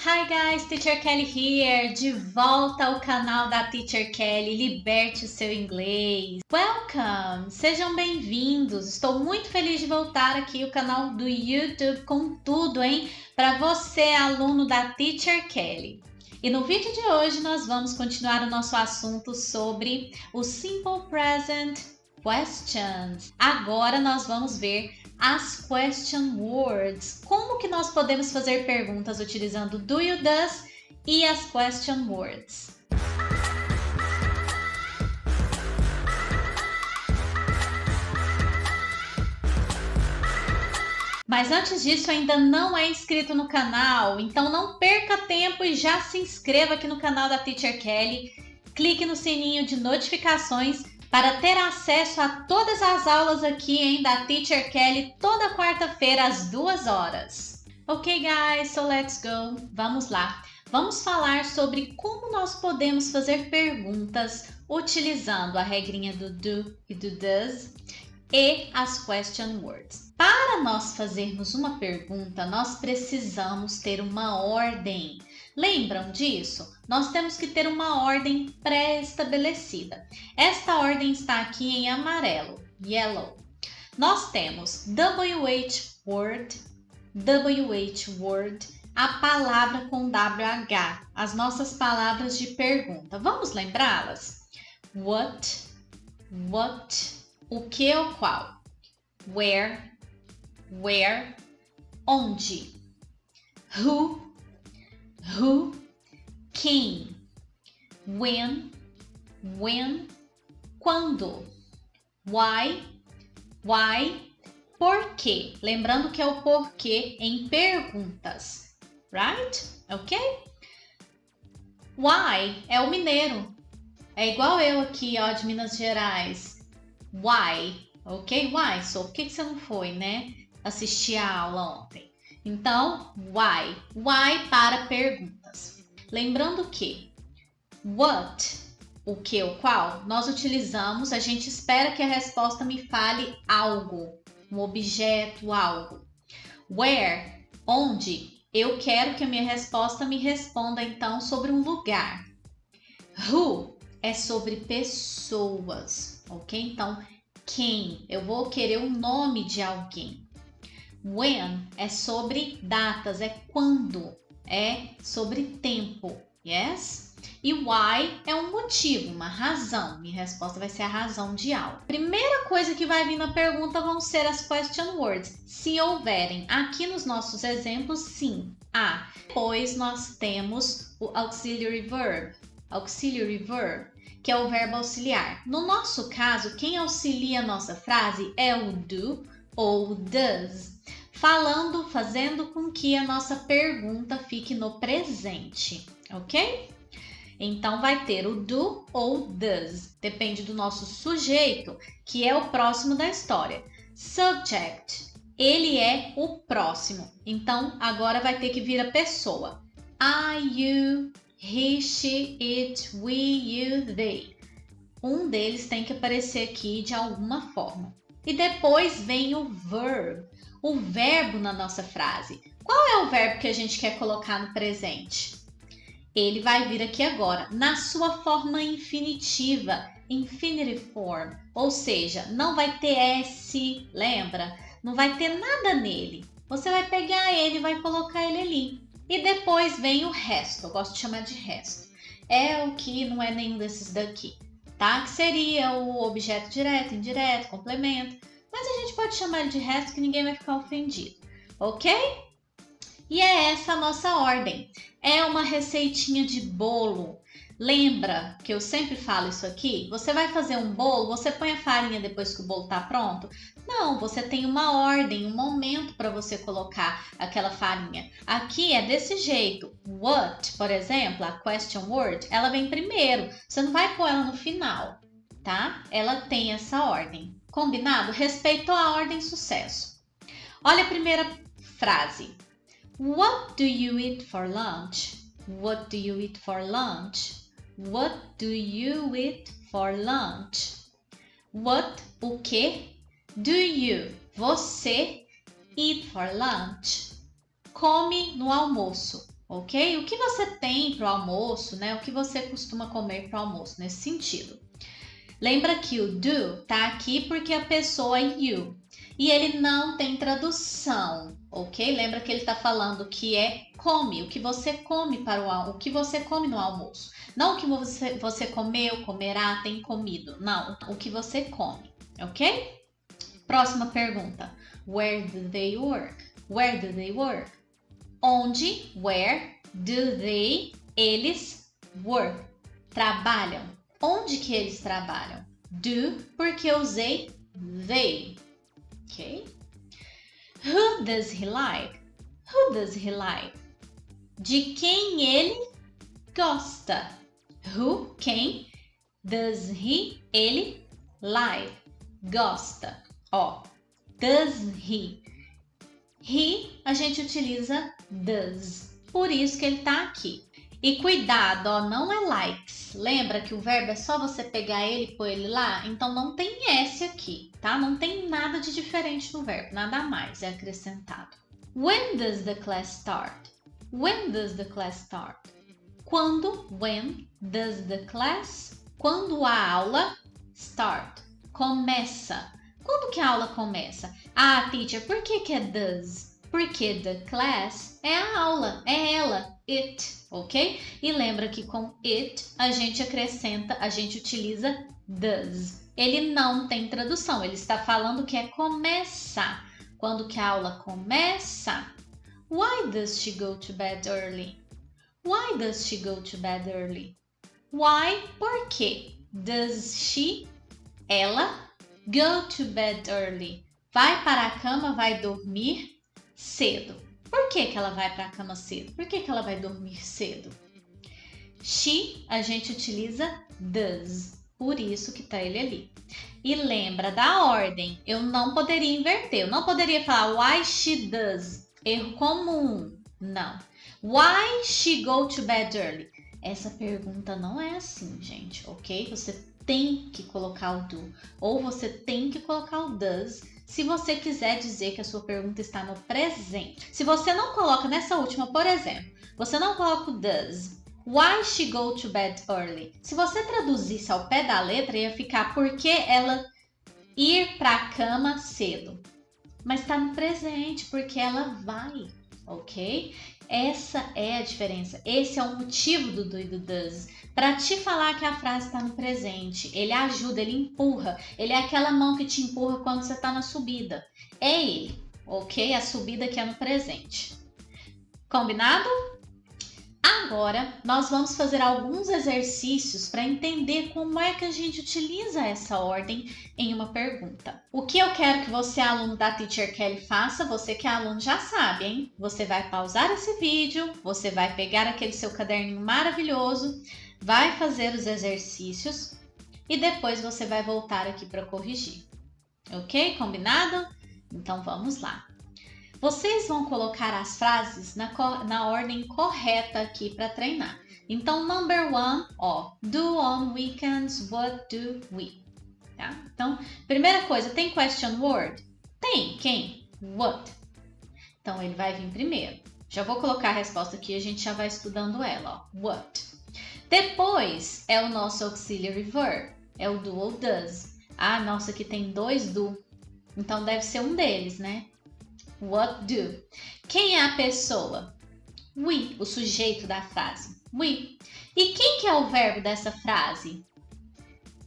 Hi guys, Teacher Kelly here, de volta ao canal da Teacher Kelly, liberte o seu inglês. Welcome, sejam bem-vindos, estou muito feliz de voltar aqui ao canal do YouTube com tudo, hein? Para você, aluno da Teacher Kelly. E no vídeo de hoje nós vamos continuar o nosso assunto sobre o Simple Present Questions. Agora nós vamos ver as question words. Como que nós podemos fazer perguntas utilizando do you, does e as question words? Mas antes disso, ainda não é inscrito no canal, então não perca tempo e já se inscreva aqui no canal da Teacher Kelly. Clique no sininho de notificações para ter acesso a todas as aulas aqui, hein, da Teacher Kelly, toda quarta-feira às 2 horas. Ok, guys, so let's go. Vamos lá. Vamos falar sobre como nós podemos fazer perguntas utilizando a regrinha do do e do does e as question words. Para nós fazermos uma pergunta, nós precisamos ter uma ordem. Lembram disso? Nós temos que ter uma ordem pré-estabelecida. Esta ordem está aqui em amarelo, yellow. Nós temos WH word, a palavra com WH, as nossas palavras de pergunta. Vamos lembrá-las? What, o que ou qual? Where, onde? Who, quem? When, quando? Why, por quê? Lembrando que é o porquê em perguntas, right? Ok? Why é o mineiro. É igual eu aqui, ó, de Minas Gerais. Why, ok? Why? So, por que você não foi, né? Assistir a aula ontem. Então, why? Why para perguntas. Lembrando que what, o que ou qual, nós utilizamos, a gente espera que a resposta me fale algo, um objeto, algo. Where, onde, eu quero que a minha resposta me responda então sobre um lugar. Who é sobre pessoas, ok? Então, quem, eu vou querer o nome de alguém. When é sobre datas, é quando, é sobre tempo, yes? E why é um motivo, uma razão. Minha resposta vai ser a razão de algo. Primeira coisa que vai vir na pergunta vão ser as question words, se houverem. Aqui nos nossos exemplos, sim, há. Depois nós temos o auxiliary verb, que é o verbo auxiliar. No nosso caso, quem auxilia a nossa frase é o do ou does, fazendo com que a nossa pergunta fique no presente, ok? Então, vai ter o do ou does, depende do nosso sujeito, que é o próximo da história. Subject, ele é o próximo, então agora vai ter que vir a pessoa. I, you, he, she, it, we, you, they. Um deles tem que aparecer aqui de alguma forma. E depois vem o verb, o verbo na nossa frase. Qual é o verbo que a gente quer colocar no presente? Ele vai vir aqui agora, na sua forma infinitiva, infinitive form, ou seja, não vai ter S, lembra? Não vai ter nada nele. Você vai pegar ele e vai colocar ele ali. E depois vem o resto, eu gosto de chamar de resto. É o que não é nenhum desses daqui, tá? Que seria o objeto direto, indireto, complemento. Mas a gente pode chamar ele de resto que ninguém vai ficar ofendido, ok? E é essa a nossa ordem. É uma receitinha de bolo. Lembra que eu sempre falo isso aqui? Você vai fazer um bolo, você põe a farinha depois que o bolo está pronto? Não, você tem uma ordem, um momento para você colocar aquela farinha. Aqui é desse jeito. What, por exemplo, a question word, ela vem primeiro. Você não vai pôr ela no final, tá? Ela tem essa ordem. Combinado? Respeitou a ordem, sucesso. Olha a primeira frase. What do you eat for lunch? What do you eat for lunch? What do you eat for lunch? What, o que? Do you, você, eat for lunch? Come no almoço. ok? O que você tem para o almoço, né? O que você costuma comer para o almoço, nesse sentido. Lembra que o do tá aqui porque a pessoa é you. E ele não tem tradução, ok? Lembra que ele está falando que é come, o que você come o que você come no almoço. Não o que você comeu, comerá, tem comido. Não, o que você come, ok? Próxima pergunta. Where do they work? Where do they work? Onde, where, do they, eles, work, trabalham. Onde que eles trabalham? Do, porque eu usei they. Ok? Who does he like? Who does he like? De quem ele gosta. Who, quem, does he, ele, like, gosta. Ó, does he. He, a gente utiliza does. Por isso que ele tá aqui. E cuidado, ó, não é likes. Lembra que o verbo é só você pegar ele e pôr ele lá? Então não tem S aqui, tá? Não tem nada de diferente no verbo, nada a mais é acrescentado. When does the class start? When does the class start? Quando, when does the class? Quando a aula start, começa. Quando que a aula começa? Ah, teacher, por que é does? Porque the class é a aula, é ela, it, ok? E lembra que com it a gente acrescenta, a gente utiliza does. Ele não tem tradução, ele está falando que é começar. Quando que a aula começa? Why does she go to bed early? Why does she go to bed early? Why? Por quê? Does she, ela, go to bed early? Vai para a cama, vai dormir cedo. Por que ela vai para a cama cedo? Por que ela vai dormir cedo? She, a gente utiliza does. Por isso que tá ele ali. E lembra da ordem. Eu não poderia inverter. Eu não poderia falar why she does. Erro comum. Não. Why she go to bed early? Essa pergunta não é assim, gente, ok? Você tem que colocar o do ou você tem que colocar o does se você quiser dizer que a sua pergunta está no presente. Se você não coloca nessa última, por exemplo, você não coloca o does. Why she go to bed early? Se você traduzisse ao pé da letra, ia ficar por que ela ir para a cama cedo. Mas está no presente, porque ela vai, ok? Essa é a diferença. Esse é o motivo do do e do does. Para te falar que a frase está no presente. Ele ajuda, ele empurra. Ele é aquela mão que te empurra quando você está na subida. É ele, ok? A subida que é no presente. Combinado? Agora, nós vamos fazer alguns exercícios para entender como é que a gente utiliza essa ordem em uma pergunta. O que eu quero que você, aluno da Teacher Kelly, faça, você que é aluno já sabe, hein? Você vai pausar esse vídeo, você vai pegar aquele seu caderninho maravilhoso, vai fazer os exercícios e depois você vai voltar aqui para corrigir. Ok? Combinado? Então vamos lá. Vocês vão colocar as frases na ordem correta aqui para treinar. Então, number one, ó, do on weekends, what do we? Tá? Então, primeira coisa, tem question word? Tem. Quem? What. Então, ele vai vir primeiro. Já vou colocar a resposta aqui e a gente já vai estudando ela, ó. What. Depois, é o nosso auxiliary verb. É o do ou does. Ah, nossa, aqui tem dois do. Então, deve ser um deles, né? What do? Quem é a pessoa? We, o sujeito da frase. We. E quem que é o verbo dessa frase?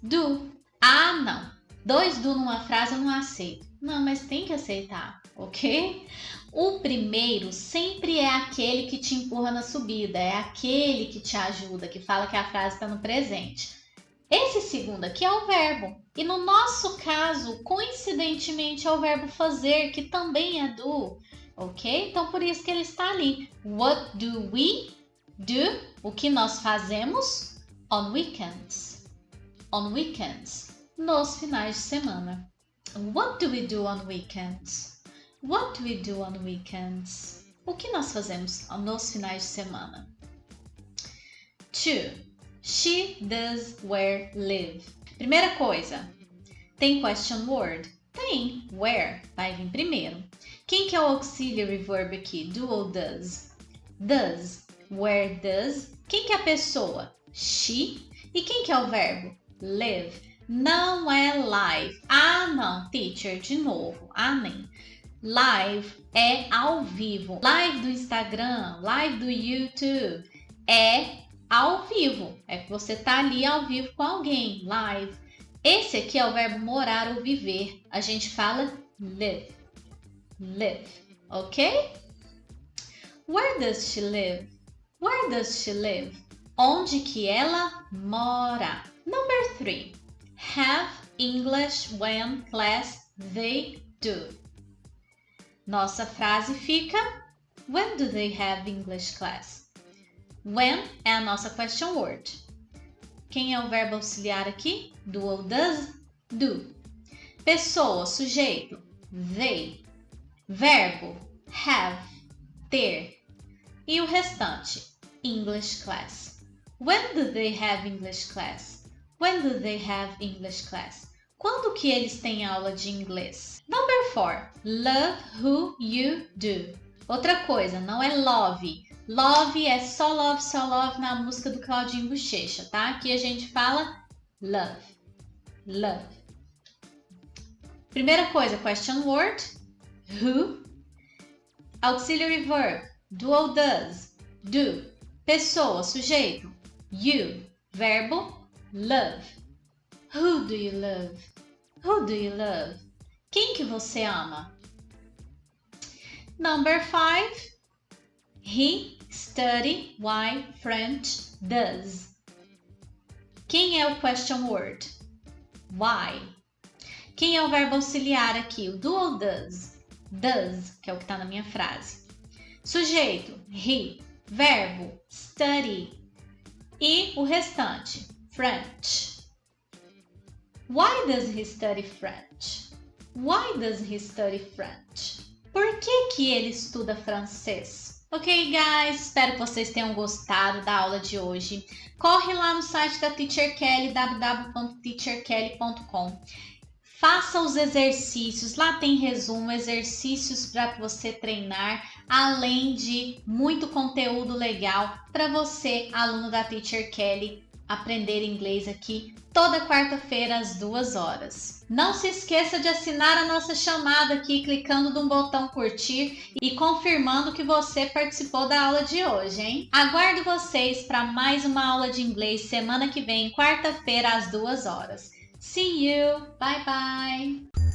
Do. Ah, não. Dois do numa frase eu não aceito. Não, mas tem que aceitar, ok? O primeiro sempre é aquele que te empurra na subida, é aquele que te ajuda, que fala que a frase está no presente. Esse segundo aqui é o verbo. E no nosso caso, coincidentemente, é o verbo fazer, que também é do, ok? Então, por isso que ele está ali. What do we do? O que nós fazemos on weekends. On weekends. Nos finais de semana. What do we do on weekends? What do we do on weekends? O que nós fazemos nos finais de semana? 2. She does where live. Primeira coisa, tem question word? Tem. Where vai vir primeiro. Quem que é o auxiliary verb aqui? Do ou does? Does. Where does? Quem que é a pessoa? She. E quem que é o verbo? Live. Não é live. Ah, não, teacher, de novo. Ah, nem. Live é ao vivo. Live do Instagram, live do YouTube é ao vivo. É que você tá ali ao vivo com alguém. Live. Esse aqui é o verbo morar ou viver. A gente fala live. Live. Ok? Where does she live? Where does she live? Onde que ela mora? Number 3. Have English when class they do. Nossa frase fica: When do they have English class? When é a nossa question word. Quem é o verbo auxiliar aqui? Do ou does? Do. Pessoa, sujeito, they. Verbo, have, ter. E o restante, English class. When do they have English class? When do they have English class? Quando que eles têm aula de inglês? Number 4. Love who you do. Outra coisa, não é love. Love é só love na música do Claudinho Bochecha, tá? Aqui a gente fala love. Love. Primeira coisa, question word. Who. Auxiliary verb. Do ou does. Do. Pessoa, sujeito. You. Verbo. Love. Who do you love? Who do you love? Quem que você ama? Number 5. He study why French does. Quem é o question word? Why. Quem é o verbo auxiliar aqui? O do ou does? Does, que é o que está na minha frase. Sujeito, he. Verbo, study. E o restante, French. Why does he study French? Why does he study French? Por que ele estuda francês? Ok, guys, espero que vocês tenham gostado da aula de hoje. Corre lá no site da Teacher Kelly, www.teacherkelly.com. Faça os exercícios, lá tem resumo, exercícios para você treinar, além de muito conteúdo legal para você, aluno da Teacher Kelly, aprender inglês aqui toda quarta-feira às 2 horas. Não se esqueça de assinar a nossa chamada aqui, clicando no botão curtir e confirmando que você participou da aula de hoje, hein? Aguardo vocês para mais uma aula de inglês semana que vem, quarta-feira às 2 horas. See you! Bye bye!